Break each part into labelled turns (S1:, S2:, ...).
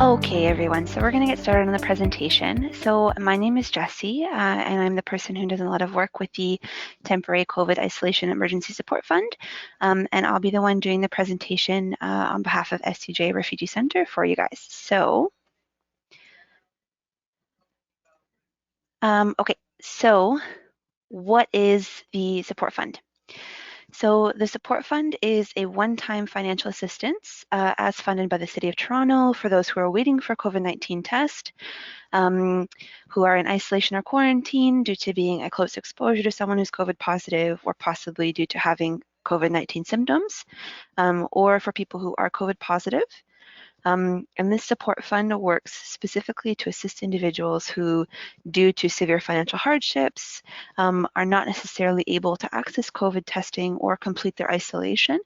S1: Okay, everyone, so we're going to get started on the presentation. So my name is Jessie, and I'm the person who does a lot of work with the Temporary COVID Isolation Emergency Support Fund, and I'll be the one doing the presentation on behalf of SCJ Refugee Center for you guys. So, okay, so what is the support fund? So the support fund is a one-time financial assistance as funded by the City of Toronto for those who are waiting for COVID-19 test, who are in isolation or quarantine due to being a close exposure to someone who's COVID positive or possibly due to having COVID-19 symptoms, or for people who are COVID positive. And this support fund works specifically to assist individuals who, due to severe financial hardships, are not necessarily able to access COVID testing or complete their isolation.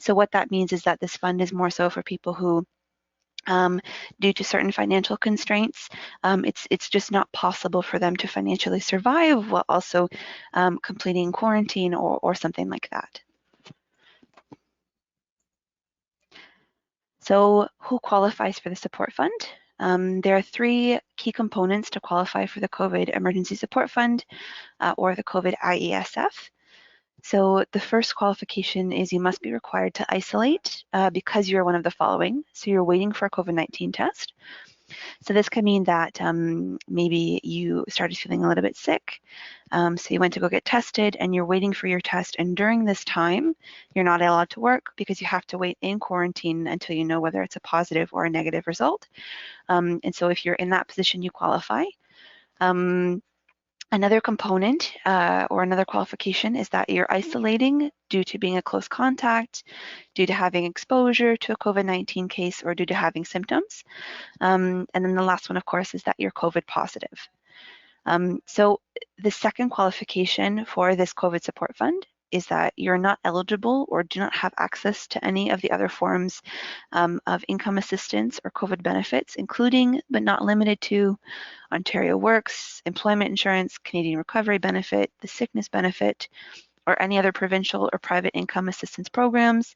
S1: So what that means is that this fund is more so for people who, due to certain financial constraints, it's just not possible for them to financially survive while also completing quarantine or something like that. So who qualifies for the support fund? There are three key components to qualify for the COVID Emergency Support Fund or the COVID IESF. So the first qualification is you must be required to isolate because you're one of the following. So you're waiting for a COVID-19 test. So this could mean that maybe you started feeling a little bit sick, so you went to go get tested and you're waiting for your test, and during this time you're not allowed to work because you have to wait in quarantine until you know whether it's a positive or a negative result. And so if you're in that position, you qualify. Another component or another qualification is that you're isolating due to being a close contact, due to having exposure to a COVID-19 case, or due to having symptoms. And then the last one, of course, is that you're COVID positive. So the second qualification for this COVID support fund is that you're not eligible or do not have access to any of the other forms of income assistance or COVID benefits, including but not limited to Ontario Works, employment insurance, Canadian Recovery Benefit, the sickness benefit, or any other provincial or private income assistance programs.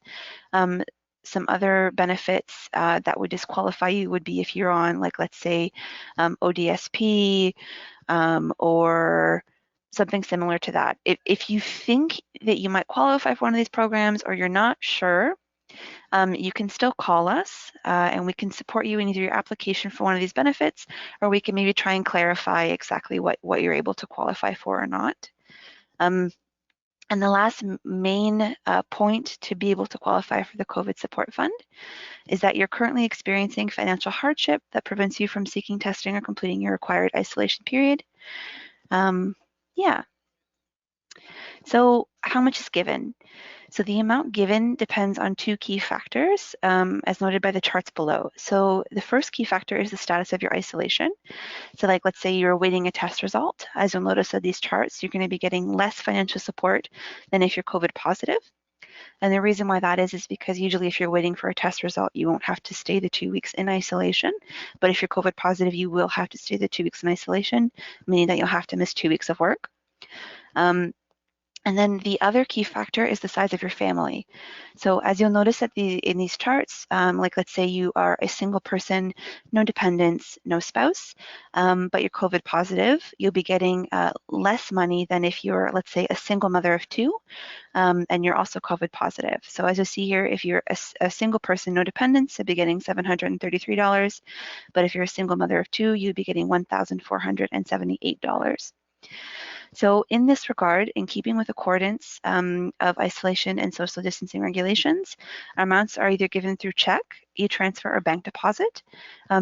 S1: Some other benefits that would disqualify you would be if you're on, like, let's say, ODSP or something similar to that. If you think that you might qualify for one of these programs or you're not sure, you can still call us and we can support you in either your application for one of these benefits, or we can maybe try and clarify exactly what you're able to qualify for or not. And the last main point to be able to qualify for the COVID support fund is that you're currently experiencing financial hardship that prevents you from seeking testing or completing your required isolation period. Yeah. So how much is given? So the amount given depends on two key factors, as noted by the charts below. So the first key factor is the status of your isolation. So, like, let's say you're awaiting a test result. As you'll notice on these charts, you're going to be getting less financial support than if you're COVID positive. And the reason why that is because usually if you're waiting for a test result, you won't have to stay the 2 weeks in isolation. But if you're COVID positive, you will have to stay the 2 weeks in isolation, meaning that you'll have to miss 2 weeks of work. And then the other key factor is the size of your family. So as you'll notice in these charts, like, let's say you are a single person, no dependents, no spouse, but you're COVID positive, you'll be getting less money than if you're, let's say, a single mother of two, and you're also COVID positive. So as you see here, if you're a single person, no dependents, you'll be getting $733. But if you're a single mother of two, you'd be getting $1,478. So in this regard, in keeping with accordance of isolation and social distancing regulations, amounts are either given through check, e-transfer, or bank deposit.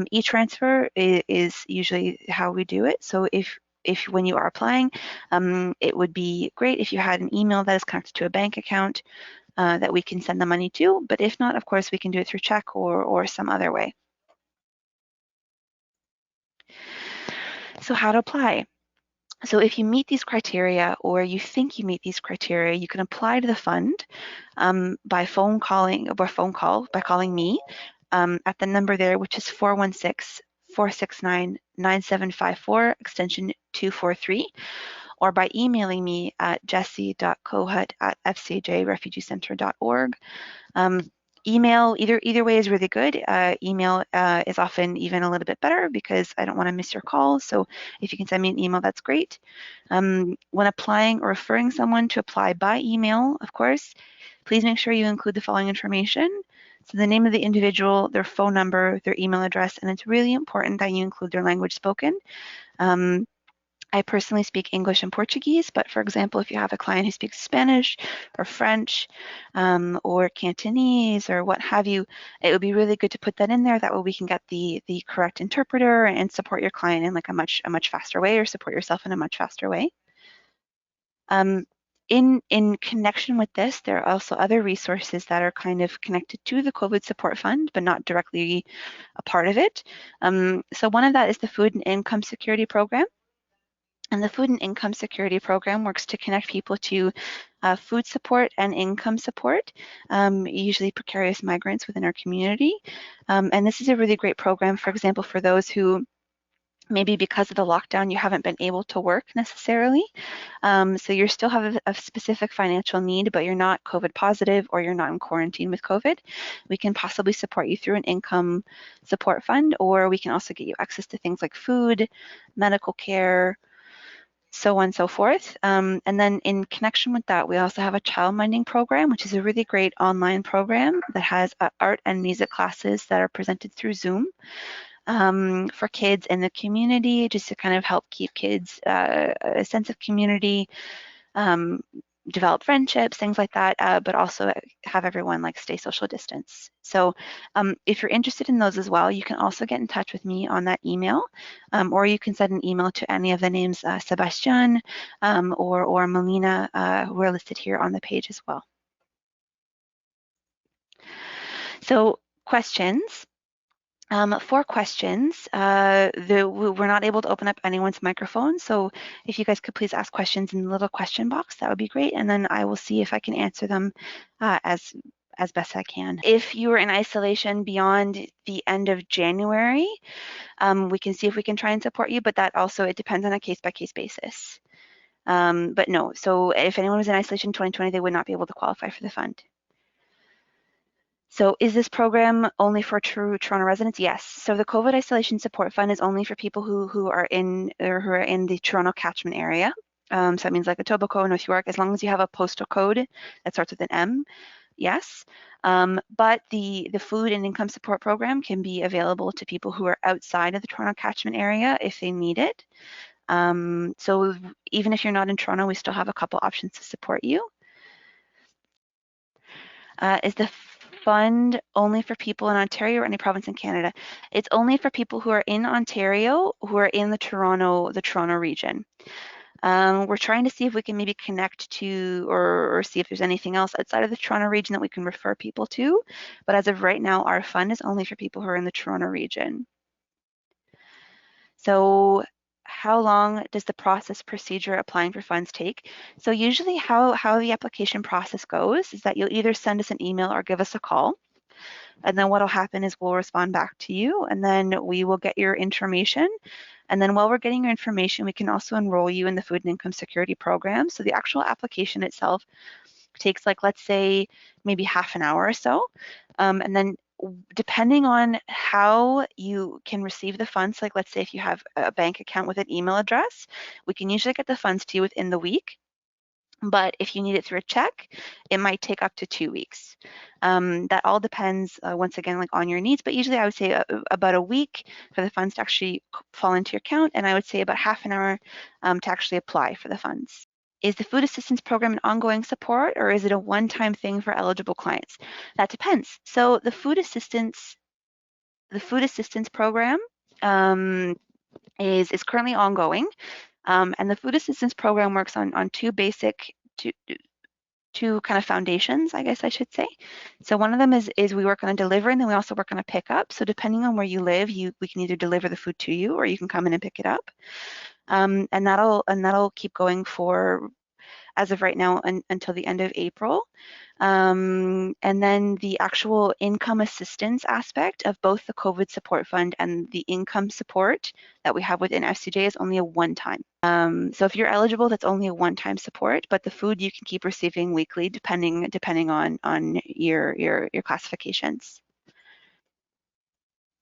S1: E-transfer is usually how we do it. So if when you are applying, it would be great if you had an email that is connected to a bank account that we can send the money to. But if not, of course, we can do it through check or some other way. So how to apply? So if you meet these criteria, or you think you meet these criteria, you can apply to the fund by calling me at the number there, which is 416-469-9754, extension 243, or by emailing me at jessie.cohut@fcjrefugeecenter.org. Email, either way is really good. Email is often even a little bit better because I don't want to miss your call. So if you can send me an email, that's great. When applying or referring someone to apply by email, of course, please make sure you include the following information. So the name of the individual, their phone number, their email address, and it's really important that you include their language spoken. I personally speak English and Portuguese, but for example, if you have a client who speaks Spanish or French or Cantonese or what have you, it would be really good to put that in there. That way we can get the correct interpreter and support your client in like a much faster way, or support yourself in a much faster way. In connection with this, there are also other resources that are kind of connected to the COVID support fund, but not directly a part of it. So one of that is the Food and Income Security Program. And the Food and Income Security Program works to connect people to food support and income support, usually precarious migrants within our community. And this is a really great program, for example, for those who maybe because of the lockdown you haven't been able to work necessarily. So you still have a specific financial need, but you're not COVID positive or you're not in quarantine with COVID. We can possibly support you through an income support fund, or we can also get you access to things like food, medical care, so on and so forth. And then in connection with that, we also have a child minding program, which is a really great online program that has art and music classes that are presented through Zoom for kids in the community, just to kind of help keep kids a sense of community, develop friendships, things like that, but also have everyone like stay social distance. So if you're interested in those as well, you can also get in touch with me on that email, or you can send an email to any of the names Sebastian or Melina, who are listed here on the page as well. So questions. For questions, we're not able to open up anyone's microphone, so if you guys could please ask questions in the little question box, that would be great, and then I will see if I can answer them as best I can. If you are in isolation beyond the end of January, we can see if we can try and support you, but that also, it depends on a case-by-case basis. But no, so if anyone was in isolation in 2020, they would not be able to qualify for the fund. So is this program only for true Toronto residents? Yes. So the COVID Isolation Support Fund is only for people who are in the Toronto catchment area. So that means like Etobicoke, North York, as long as you have a postal code that starts with an M, yes. But the food and income support program can be available to people who are outside of the Toronto catchment area if they need it. So even if you're not in Toronto, we still have a couple options to support you. Is the fund only for people in Ontario or any province in Canada? It's only for people who are in Ontario, who are in the Toronto region. We're trying to see if we can maybe connect to or see if there's anything else outside of the Toronto region that we can refer people to. But as of right now, our fund is only for people who are in the Toronto region. So how long does the procedure applying for funds take? So usually how the application process goes is that you'll either send us an email or give us a call. And then what'll happen is we'll respond back to you, and then we will get your information. And then while we're getting your information, we can also enroll you in the Food and Income Security Program. So the actual application itself takes, like, let's say maybe half an hour or so. And then depending on how you can receive the funds, like let's say if you have a bank account with an email address, we can usually get the funds to you within the week. But if you need it through a check, it might take up to 2 weeks. That all depends, once again, like on your needs, but usually I would say about a week for the funds to actually fall into your account, and I would say about half an hour to actually apply for the funds. Is the food assistance program an ongoing support, or is it a one-time thing for eligible clients? That depends. So the food assistance program is currently ongoing. And the food assistance program works on two kind of foundations, I guess I should say. So one of them is we work on a delivery, and then we also work on a pickup. So depending on where you live, we can either deliver the food to you, or you can come in and pick it up. And that'll keep going for as of right now until the end of April. And then the actual income assistance aspect of both the COVID support fund and the income support that we have within FCJ is only a one-time. So if you're eligible, that's only a one-time support, but the food you can keep receiving weekly depending on your classifications.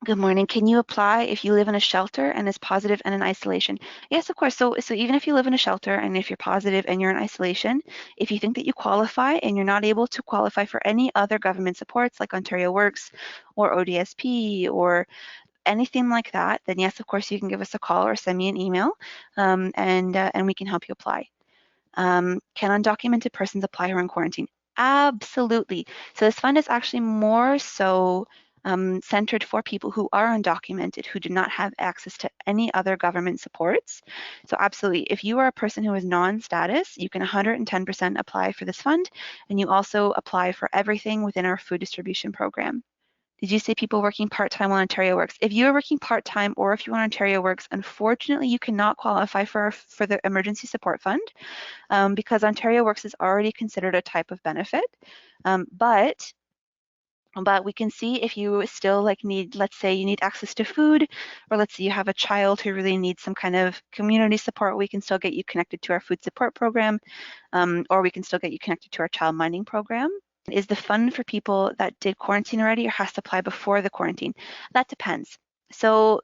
S1: Good morning. Can you apply if you live in a shelter and is positive and in isolation? Yes, of course. So even if you live in a shelter and if you're positive and you're in isolation, if you think that you qualify and you're not able to qualify for any other government supports like Ontario Works or ODSP or anything like that, then yes, of course, you can give us a call or send me an email, and we can help you apply. Can undocumented persons apply who are in quarantine? Absolutely. So this fund is actually more so centered for people who are undocumented, who do not have access to any other government supports. So absolutely, if you are a person who is non-status, you can 110% apply for this fund, and you also apply for everything within our food distribution program. Did you say people working part-time on Ontario Works? If you are working part-time or if you're on Ontario Works, unfortunately, you cannot qualify for the emergency support fund because Ontario Works is already considered a type of benefit. But we can see if you still need, let's say you need access to food, or let's say you have a child who really needs some kind of community support, we can still get you connected to our food support program, or we can still get you connected to our child minding program. Is the fund for people that did quarantine already or has to apply before the quarantine? That depends. So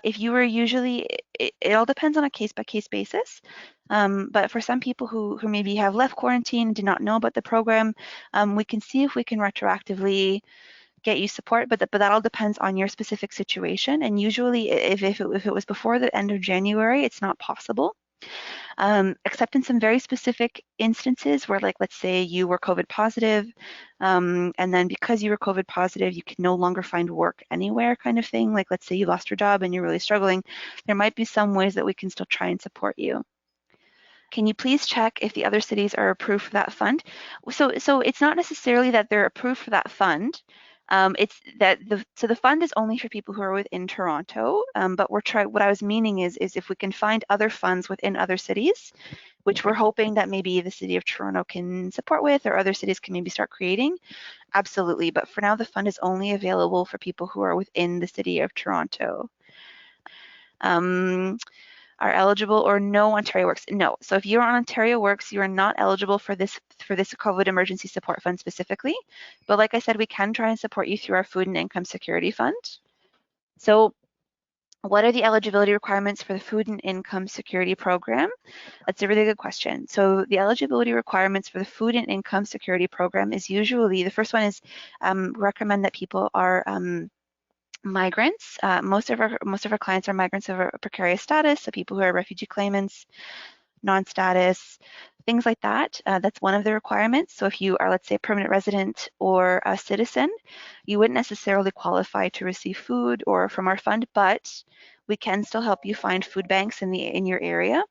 S1: if you were usually, it all depends on a case-by-case basis. But for some people who maybe have left quarantine and did not know about the program, we can see if we can retroactively get you support, but that all depends on your specific situation. And usually if it was before the end of January, it's not possible. Except in some very specific instances where, like, let's say you were COVID positive, and then because you were COVID positive, you can no longer find work anywhere kind of thing. Like, let's say you lost your job and you're really struggling, there might be some ways that we can still try and support you. Can you please check if the other cities are approved for that fund? So it's not necessarily that they're approved for that fund. It's that the fund is only for people who are within Toronto. But what I was meaning is if we can find other funds within other cities, which we're hoping that maybe the city of Toronto can support with, or other cities can maybe start creating. Absolutely. But for now, the fund is only available for people who are within the city of Toronto. Are eligible or no Ontario Works? No. So if you're on Ontario Works, you are not eligible for this COVID emergency support fund specifically. But like I said, we can try and support you through our food and income security fund. So what are the eligibility requirements for the food and income security program? That's a really good question. So the eligibility requirements for the food and income security program is usually, the first one is recommend that people are migrants. Most of our clients are migrants of a precarious status, so people who are refugee claimants, non-status, things like that. That's one of the requirements. So if you are, let's say, a permanent resident or a citizen, you wouldn't necessarily qualify to receive food or from our fund, but we can still help you find food banks in your area.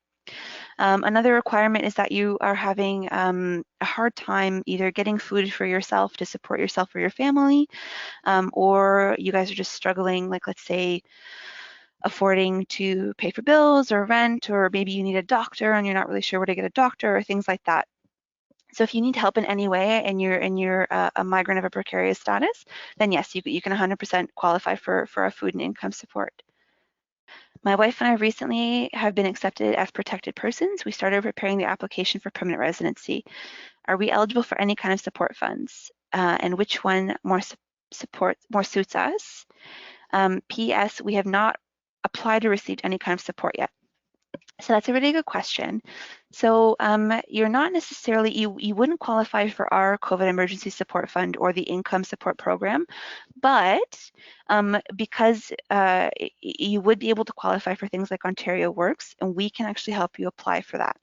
S1: Another requirement is that you are having a hard time either getting food for yourself to support yourself or your family, or you guys are just struggling, like, let's say, affording to pay for bills or rent, or maybe you need a doctor and you're not really sure where to get a doctor, or things like that. So if you need help in any way and you're a migrant of a precarious status, then yes, you can 100% qualify for a food and income support. My wife and I recently have been accepted as protected persons. We started preparing the application for permanent residency. Are we eligible for any kind of support funds? And which one more suits us? P.S. We have not applied or received any kind of support yet. So that's a really good question. So you're not necessarily, you wouldn't qualify for our COVID emergency support fund or the income support program, but because you would be able to qualify for things like Ontario Works, and we can actually help you apply for that.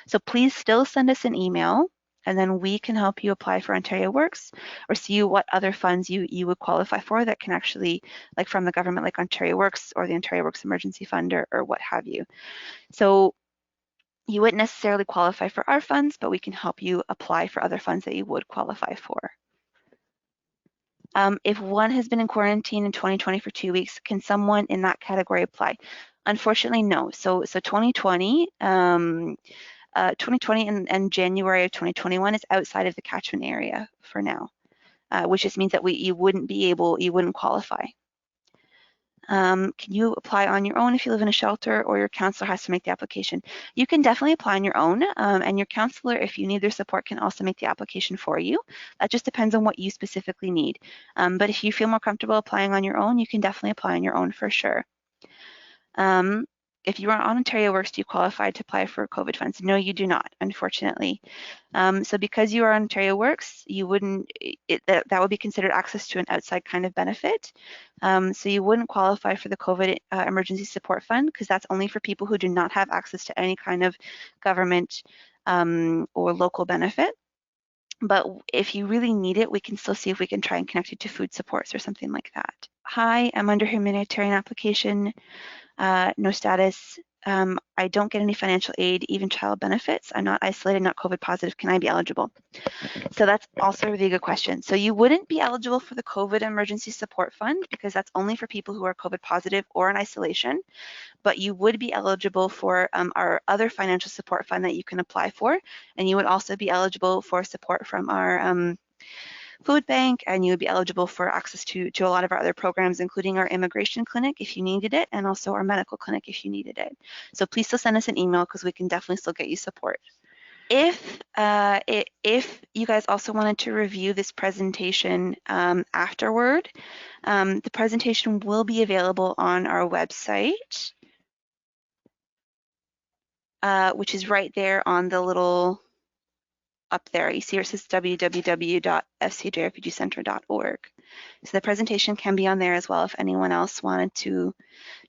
S1: So please still send us an email, and then we can help you apply for Ontario Works or see what other funds you would qualify for that can actually, like from the government, like Ontario Works or the Ontario Works Emergency Fund or what have you. So you wouldn't necessarily qualify for our funds, but we can help you apply for other funds that you would qualify for. If one has been in quarantine in 2020 for 2 weeks, can someone in that category apply? Unfortunately, no. So 2020, 2020 and January of 2021 is outside of the catchment area for now, which just means that you wouldn't qualify. Can you apply on your own if you live in a shelter, or your counselor has to make the application? You can definitely apply on your own, and your counselor, if you need their support, can also make the application for you. That just depends on what you specifically need. But if you feel more comfortable applying on your own, you can definitely apply on your own for sure. If you are on Ontario Works, do you qualify to apply for COVID funds? No, you do not, unfortunately. So because you are on Ontario Works, you wouldn't, that would be considered access to an outside kind of benefit. So you wouldn't qualify for the COVID emergency support fund, because that's only for people who do not have access to any kind of government or local benefit. But if you really need it, we can still see if we can try and connect you to food supports or something like that. Hi, I'm under humanitarian application. No status. I don't get any financial aid, even child benefits. I'm not isolated, not COVID positive. Can I be eligible? So that's also a really good question. So you wouldn't be eligible for the COVID emergency support fund, because that's only for people who are COVID positive or in isolation. But you would be eligible for our other financial support fund that you can apply for. And you would also be eligible for support from our food bank, and you would be eligible for access to a lot of our other programs, including our immigration clinic if you needed it, and also our medical clinic if you needed it. So please still send us an email, because we can definitely still get you support. If you guys also wanted to review this presentation afterward, the presentation will be available on our website, which is right there on the little up there. You see where it says www.fcjrpgcenter.org. So the presentation can be on there as well if anyone else wanted to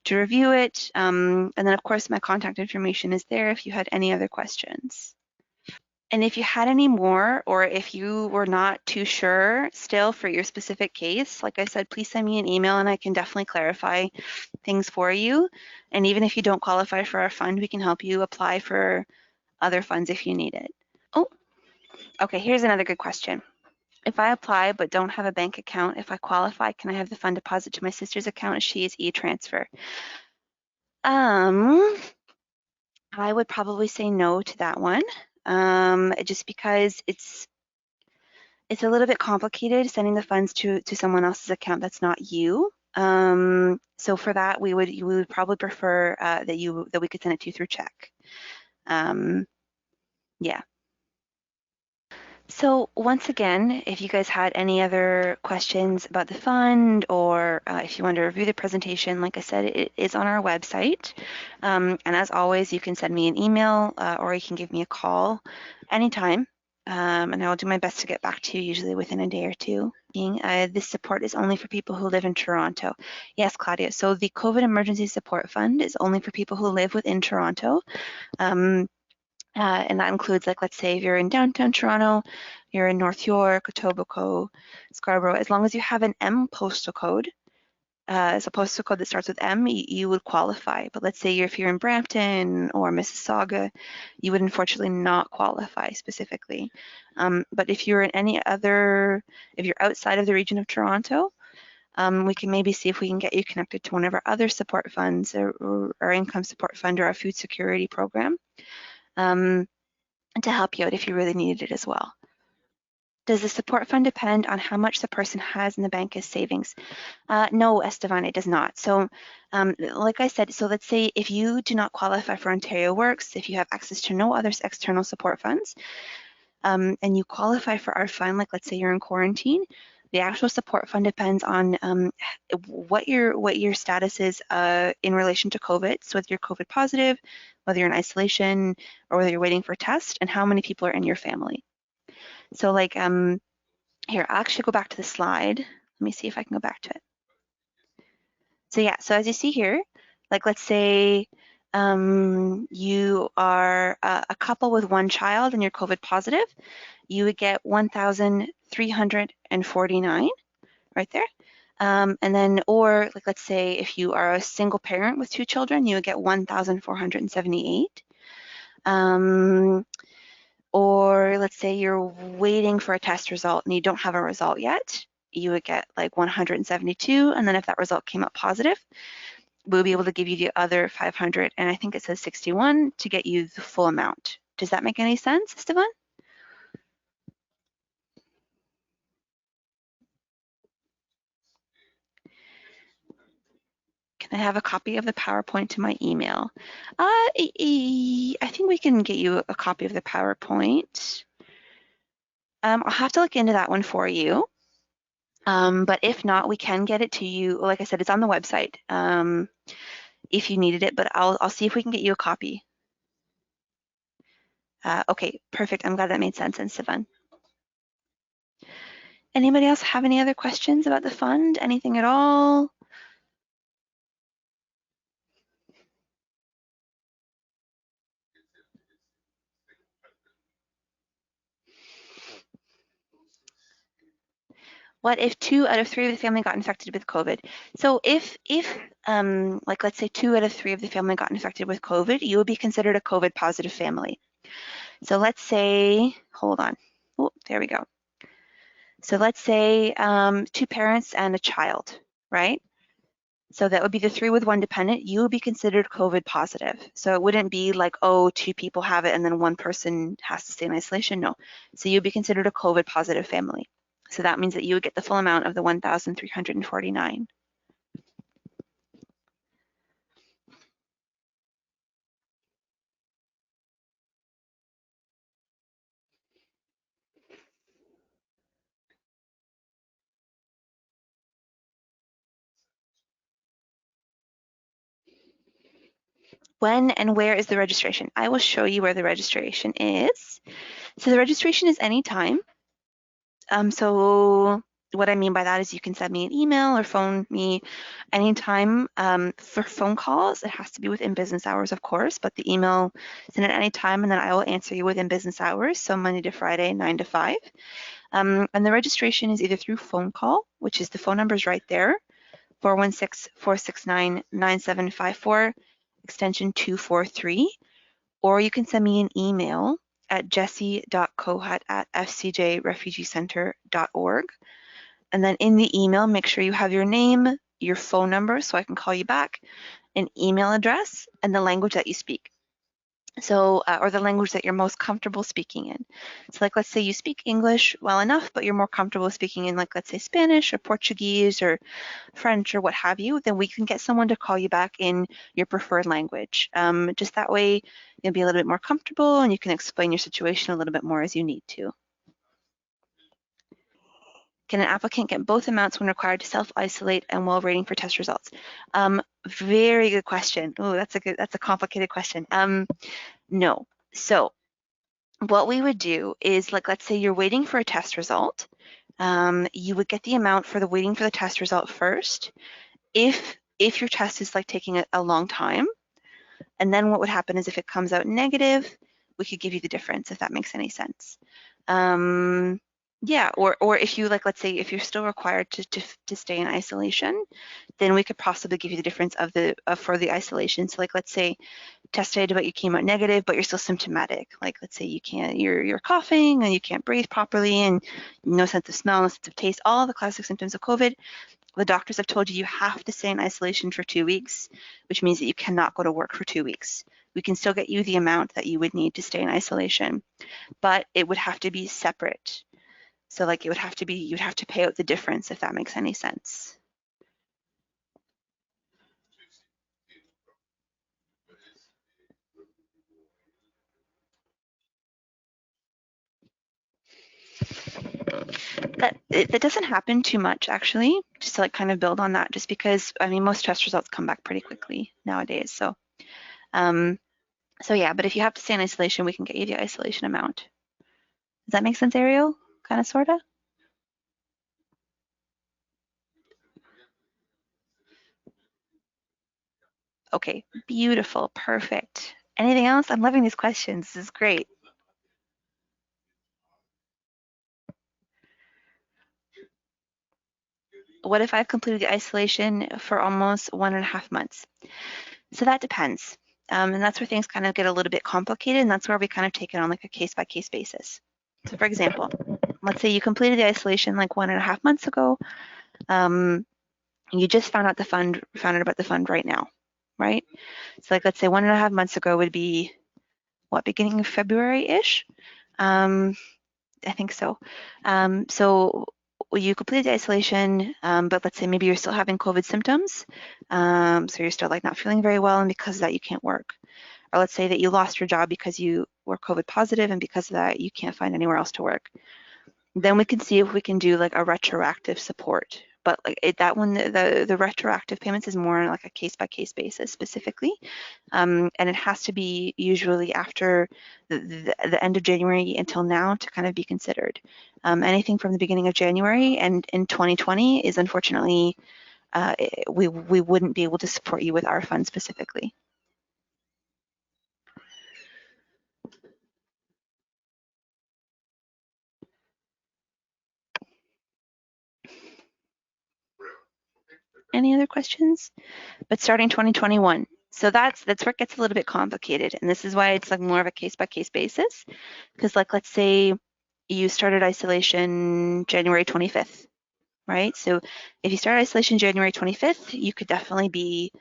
S1: review it. And then of course my contact information is there if you had any other questions. And if you had any more, or if you were not too sure still for your specific case, like I said, please send me an email and I can definitely clarify things for you. And even if you don't qualify for our fund, we can help you apply for other funds if you need it. Oh, okay, here's another good question. If I apply but don't have a bank account, if I qualify, can I have the fund deposit to my sister's account as she is e-transfer? I would probably say no to that one, just because it's a little bit complicated sending the funds to someone else's account that's not you. So for that, we would probably prefer that we could send it to you through check. Yeah. So once again, if you guys had any other questions about the fund, or if you want to review the presentation, like I said, it is on our website. And as always, you can send me an email or you can give me a call anytime. And I'll do my best to get back to you, usually within a day or two. This support is only for people who live in Toronto. Yes, Claudia. So the COVID Emergency Support Fund is only for people who live within Toronto. And that includes, like, let's say if you're in downtown Toronto, you're in North York, Etobicoke, Scarborough, as long as you have an M postal code, so a postal code that starts with M, you would qualify. But let's say if you're in Brampton or Mississauga, you would unfortunately not qualify specifically. But if you're in if you're outside of the region of Toronto, we can maybe see if we can get you connected to one of our other support funds, or our income support fund, or our food security program. To help you out if you really needed it as well. Does the support fund depend on how much the person has in the bank as savings? No, Estevan, it does not. So like I said, so let's say if you do not qualify for Ontario Works, if you have access to no other external support funds, and you qualify for our fund, like let's say you're in quarantine, the actual support fund depends on what your status is in relation to COVID. So whether you're COVID positive, whether you're in isolation, or whether you're waiting for a test, and how many people are in your family. So like here, I'll actually go back to the slide. Let me see if I can go back to it. So yeah, so as you see here, like let's say you are a couple with one child and you're COVID positive, you would get 1,349 right there. And then, or like let's say if you are a single parent with two children, you would get 1,478. Or let's say you're waiting for a test result and you don't have a result yet, you would get like 172. And then if that result came up positive, we'll be able to give you the other 500, and I think it says 61, to get you the full amount. Does that make any sense, Esteban? Can I have a copy of the PowerPoint to my email? I think we can get you a copy of the PowerPoint. I'll have to look into that one for you. But if not, we can get it to you. Like I said, it's on the website if you needed it, but I'll see if we can get you a copy. Okay, perfect. I'm glad that made sense, and Sivan. Anybody else have any other questions about the fund? Anything at all? What if 2 out of 3 of the family got infected with COVID? So if like let's say 2 out of 3 of the family got infected with COVID, you would be considered a COVID positive family. So let's say, hold on. Oh, there we go. So let's say 2 parents and a child, right? So that would be the 3 with 1 dependent. You would be considered COVID positive. So it wouldn't be like, oh, 2 people have it and then 1 person has to stay in isolation. No. So you'd be considered a COVID positive family. So that means that you would get the full amount of the 1,349. When and where is the registration? I will show you where the registration is. So the registration is anytime. So what I mean by that is you can send me an email or phone me anytime. For phone calls, it has to be within business hours, of course, but the email send it any time and then I will answer you within business hours, so Monday to Friday, 9 to 5. And the registration is either through phone call, which is the phone number is right there, 416-469-9754, extension 243, or you can send me an email at jessie.cohat@fcjrefugiecenter.org. And then in the email, make sure you have your name, your phone number so I can call you back, an email address, and the language that you speak. So, or the language that you're most comfortable speaking in. So like, let's say you speak English well enough, but you're more comfortable speaking in like, let's say Spanish or Portuguese or French or what have you, then we can get someone to call you back in your preferred language. Just that way, you'll be a little bit more comfortable and you can explain your situation a little bit more as you need to. Can an applicant get both amounts when required to self-isolate and while waiting for test results? Very good question. Oh, that's a complicated question. No. So what we would do is, like, let's say you're waiting for a test result. You would get the amount for the waiting for the test result first. If your test is like taking a long time, and then what would happen is if it comes out negative, we could give you the difference, if that makes any sense. Yeah, or if you, like, let's say if you're still required to stay in isolation, then we could possibly give you the difference of for the isolation. So like, let's say tested but you came out negative, but you're still symptomatic. Like, let's say you're coughing and you can't breathe properly and no sense of smell, no sense of taste, all the classic symptoms of COVID. The doctors have told you have to stay in isolation for 2 weeks, which means that you cannot go to work for 2 weeks. We can still get you the amount that you would need to stay in isolation, but it would have to be separate. So like it would have to be, you'd have to pay out the difference, if that makes any sense. That doesn't happen too much, actually, just to like kind of build on that, just because, I mean, most test results come back pretty quickly nowadays. So, so yeah, but if you have to stay in isolation, we can get you the isolation amount. Does that make sense, Ariel? Kind of, sort of? Okay, beautiful, perfect. Anything else? I'm loving these questions. This is great. What if I've completed the isolation for almost 1.5 months? So that depends. And that's where things kind of get a little bit complicated, and that's where we kind of take it on like a case-by-case basis. So for example, let's say you completed the isolation like 1.5 months ago. You just found out about the fund right now, right? So like, let's say 1.5 months ago would be beginning of February-ish. I think so. So you completed the isolation, but let's say maybe you're still having COVID symptoms. So you're still like not feeling very well, and because of that, you can't work. Or let's say that you lost your job because you were COVID positive, and because of that, you can't find anywhere else to work. Then we can see if we can do like a retroactive support. But like that one, the retroactive payments is more on like a case-by-case basis specifically. And it has to be usually after the end of January until now to kind of be considered. Anything from the beginning of January and in 2020 is unfortunately, we wouldn't be able to support you with our fund specifically. Any other questions? But starting 2021. So that's where it gets a little bit complicated. And this is why it's like more of a case-by-case basis. Because like, let's say you started isolation January 25th, right? So if you start isolation January 25th, you could definitely be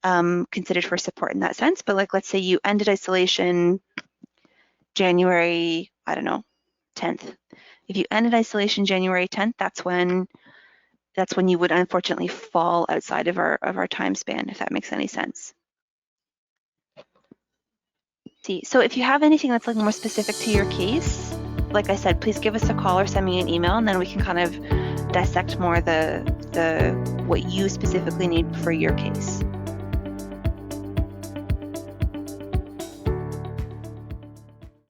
S1: considered for support in that sense. But like, let's say you ended isolation January, I don't know, 10th. If you ended isolation January 10th, that's when you would unfortunately fall outside of our time span, if that makes any sense. So if you have anything that's like more specific to your case, like I said, please give us a call or send me an email, and then we can kind of dissect more the what you specifically need for your case.